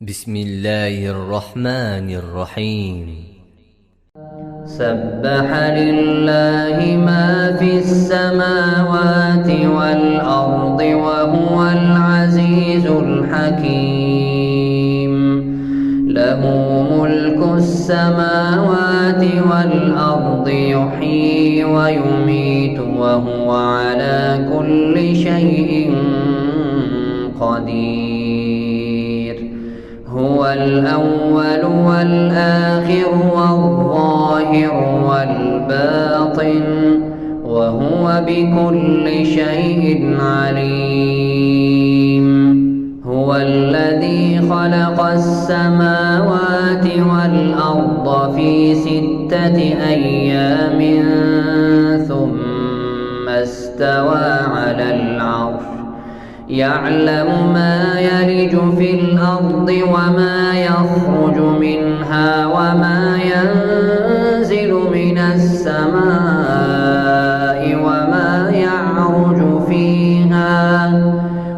بسم الله الرحمن الرحيم. سبح لله ما في السماوات والأرض وهو العزيز الحكيم. له ملك السماوات والأرض يحيي ويميت وهو على كل شيء قدير. هو الأول والآخر والظاهر والباطن وهو بكل شيء عليم. هو الذي خلق السماوات والأرض في 6 أيام ثم استوى على العرش يعلم ما يلج في الأرض وما يخرج منها وما ينزل من السماء وما يعرج فيها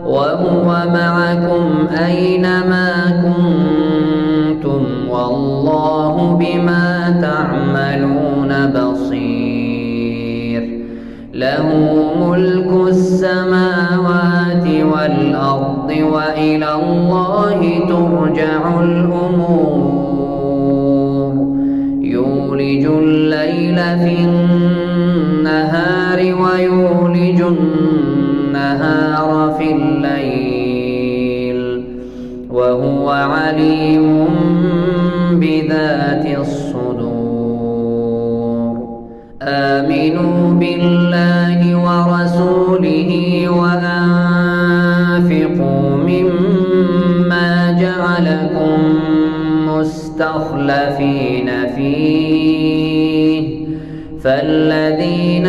وهو معكم أينما كنتم والله بما تعملون بصير. له ملك السماوات والأرض وإلى الله ترجع الأمور. يولج الليل في النهار ويولج النهار في الليل وهو عليم بذات الصدور. آمنوا بالله ورسوله وأنفقوا مما جعلكم مستخلفين فيه فالذين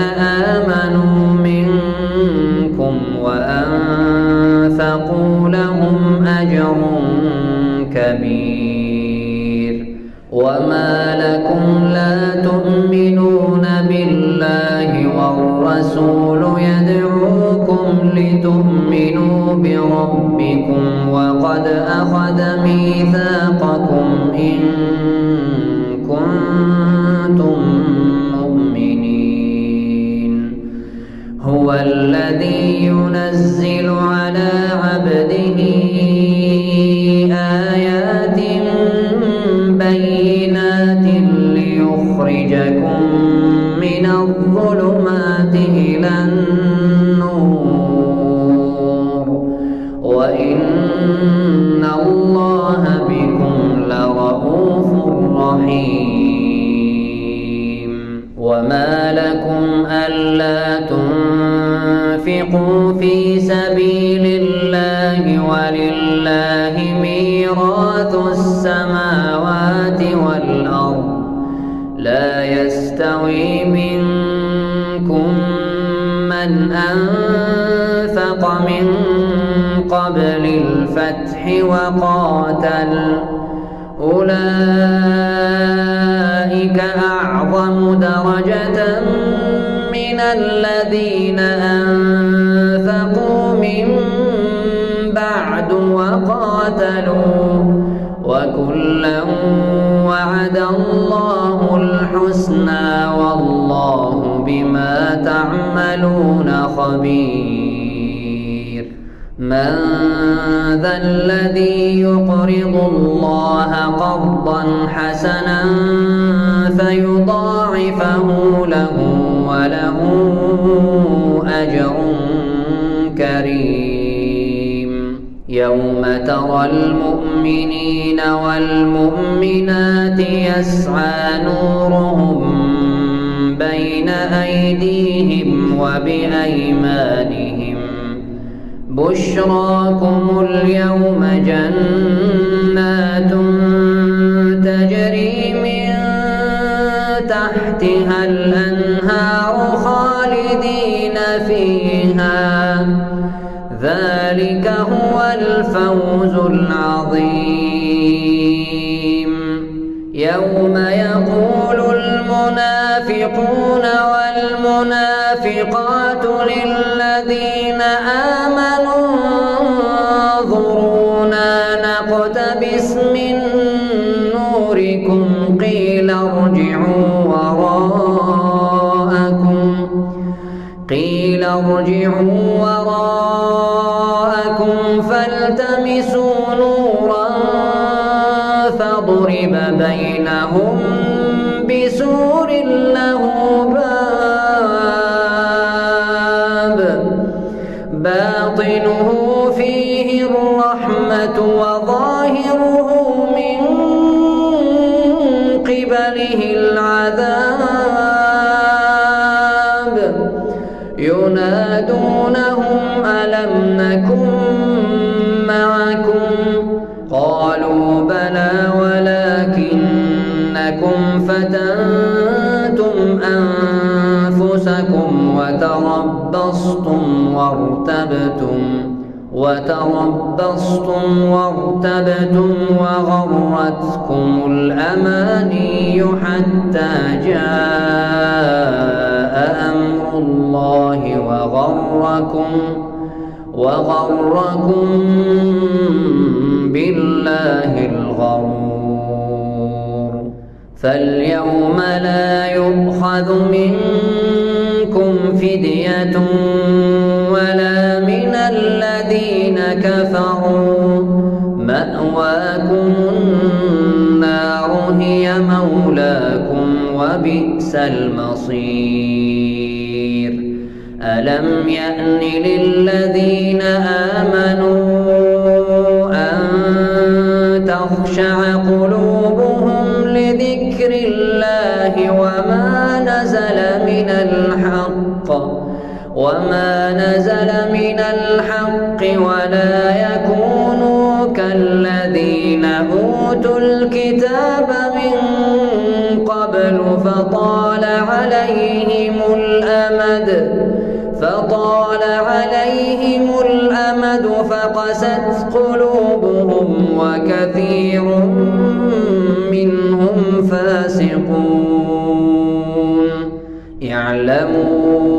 آمنوا منكم وأنفقوا لهم أجر كبير. وما لكم لا تؤمنون بالله والرسول يدعوكم لتؤمنوا بربكم وقد أخذ ميثاقكم إن كنتم مؤمنين. هو الذي ينزل على عبده آيات بينات ليخرجكم من الظلمات إلى النور وإن الله بكم لرءوف رحيم. وما لكم ألا تنفقوا في سبيل الله ولله ميراث السماوات والأرض لا يستوي منكم من أنفق من قبل الفتح وقاتل أولئك أعظم درجة من الذين أنفقوا من بعد وقاتلوا وكلا وعد الله الحسنى والله بما تعملون خبير. من ذا الذي يقرض الله قرضا حسنا فيضاعفه له وله أجر كريم. يوم ترى المؤمنين والمؤمنات يسعى نورهم بين أيديهم وبأيمانهم بشراكم اليوم جنات تجري من تحتها الأنهار خالدين فيها ذلك هو الفوز العظيم. يوم يقول المنافقون والمنافقات للذين آمنوا انظرونا نقتبس نقتبس من نوركم قيل ارجعوا وراءكم فالتمسوا نورا فضرب بينهم بسور له باب باطنه فيه الرحمة وظاهره من قبله العذاب ينادونهم ألم نكن معكم قالوا بلى ولكنكم فتنتم أنفسكم وتربصتم وارتبتم وغرتكم الأماني حتى جاء أمر الله وغركم بالله الغرور فاليوم لا يؤخذ منكم فدية ولا من الذين كفروا مأواكم النار هي مولاكم وبئس المصير ألم يأن للذين آمنوا أن تخشع قلوبهم لذكر الله وما نزل من الحق ولا يكونوا كالذين أوتوا الكتاب من قبل فطال عليهم الأمد فقست قلوبهم وكثير منهم فاسقون اعلموا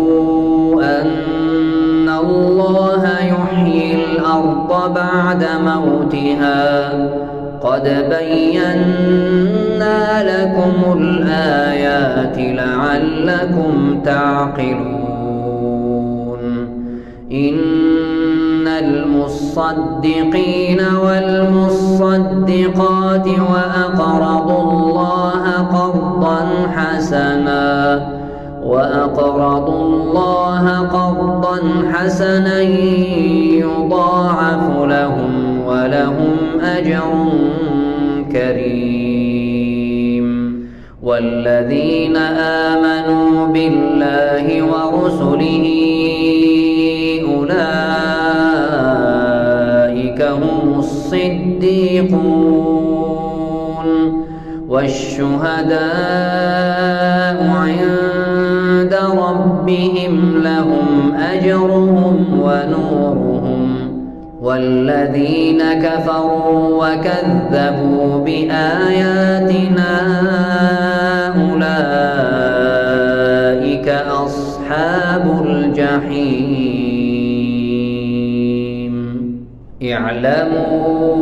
أن الله يحيي الأرض بعد موتها قد بينا لكم الآيات لعلكم تعقلون إن المصدقين والمصدقات وأقرضوا الله قرضا حسنا يضاعف لهم ولهم أجر كريم والذين آمنوا بالله ورسله أولئك هم الصديقون والشهداء عند ربهم لهم أجرهم ونورهم والذين كفروا وكذبوا بآياتنا أولئك أصحاب الجحيم اعلموا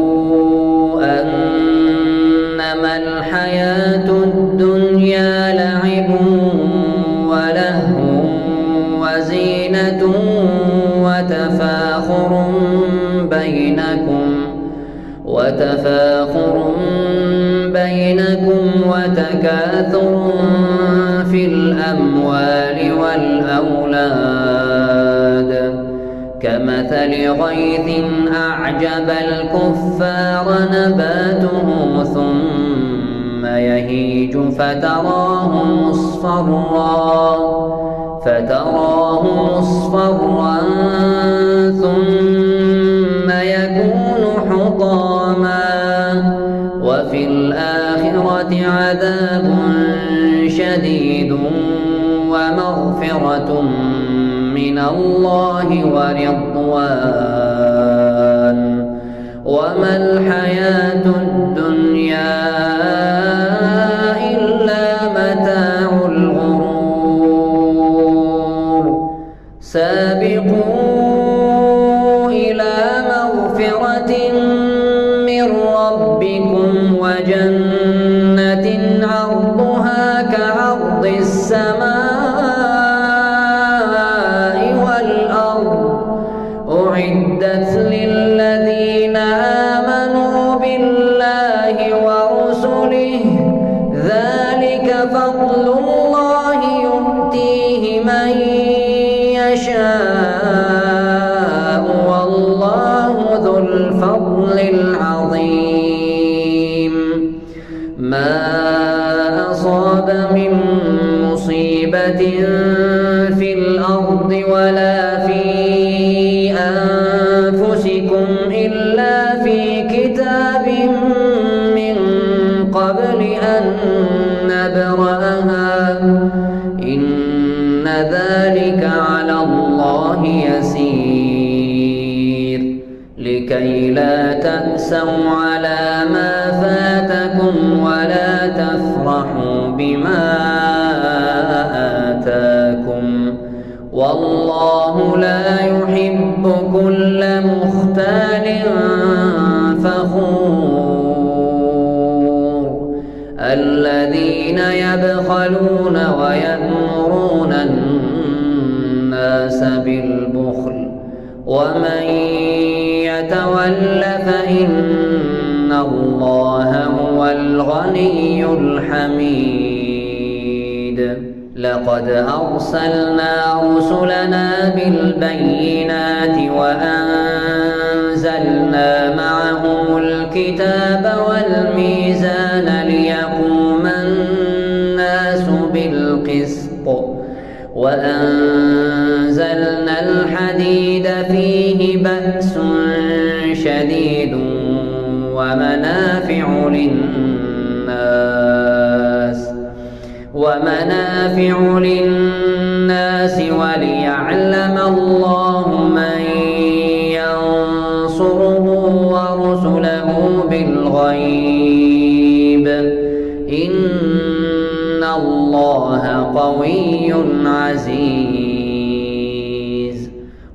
أنما الحياة الدنيا لعب ولهو وزينة وتفاخر بينكم وتكاثر في الأموال والأولاد كمثل غيث أعجب الكفار نباته ثم يهيج فتراه مصفرا ثم يكون حطاما وفي الآخرة عذاب شديد ومغفرة من الله ورضوان وما الحياة الدنيا إلا متاع الغرور سابقوا إلى مغفرة من ربكم ربكم وجنة عرضها كعرض السماء والأرض أعدت للذين آمنوا بالله ورسله ذلك فضل الله يؤتيه من يشاء والله ذو الفضل العظيم. ما أصاب من مصيبة في الأرض ولا في أنفسكم إلا في كتاب من قبل أن نبرأها إن ذلك على الله يسير. لكي لا تأسوا على ما فاتكم ولا تفرحوا بما آتاكم والله لا يحب كل مختال فخور. الذين يبخلون ويأمرون الناس بالبخل ومن يتول فإن الله هو الغني الحميد. لقد أرسلنا رسلنا بالبينات وأنزلنا معهم الكتاب والميزان ليقوم الناس بالقسط وأنزلنا الحديد فيه بأس شديد ومنافع للناس وليعلم الله من ينصره ورسله بالغيب إن الله قوي عزيز.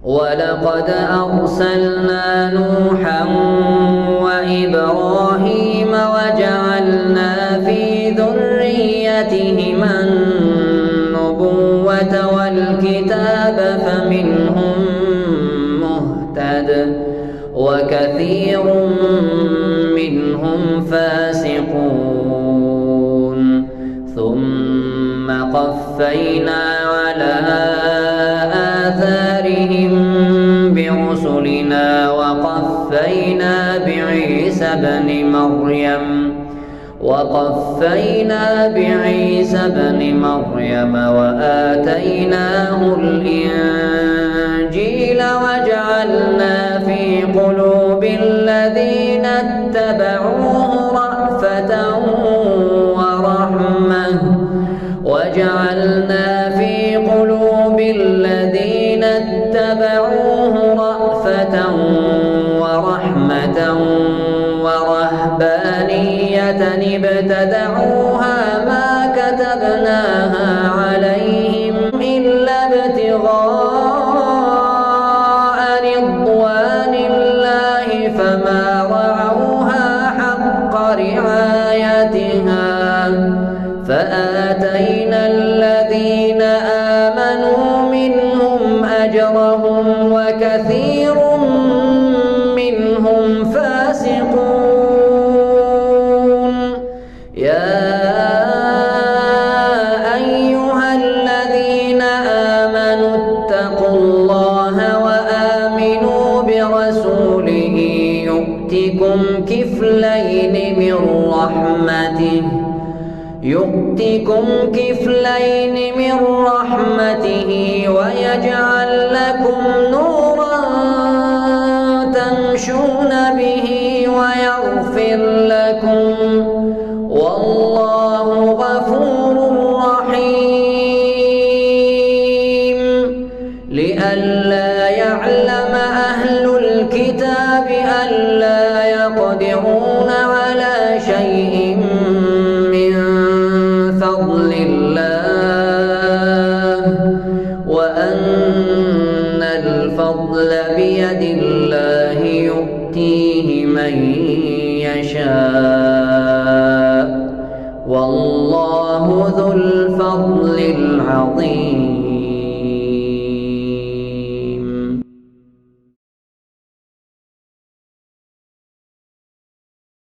ولقد أرسلنا نوحا وإبراهيم وجعلنا في ذريتهما النبوة والكتاب فمنهم مهتد وكثير منهم فاسقون. ثم قفينا على آثارهم برسلنا وقفينا بعيسى بن مريم وآتيناه الإنجيل وجعلنا في قلوب الذين اتبعوه رأفة ورحمة ورهبانية ابتدعوها ما كتبناها عليهم إلا ابتغاء رضوان الله فما رعوها حق رعايتها فآتينا الذين آمنوا منهم أجرهم وكثير منهم فاسقون. يا أيها الذين آمنوا اتقوا الله وآمنوا برسوله يؤتكم كفلين من رحمته ويجعل لكم نورا تمشون به ويغفر لكم والله غفور رحيم. لئلا يعلم أهل الكتاب ألا يقدرون على شيء من فضل الله وأن الفضل بيد الله يؤتيه من يشاء والله ذو الفضل العظيم.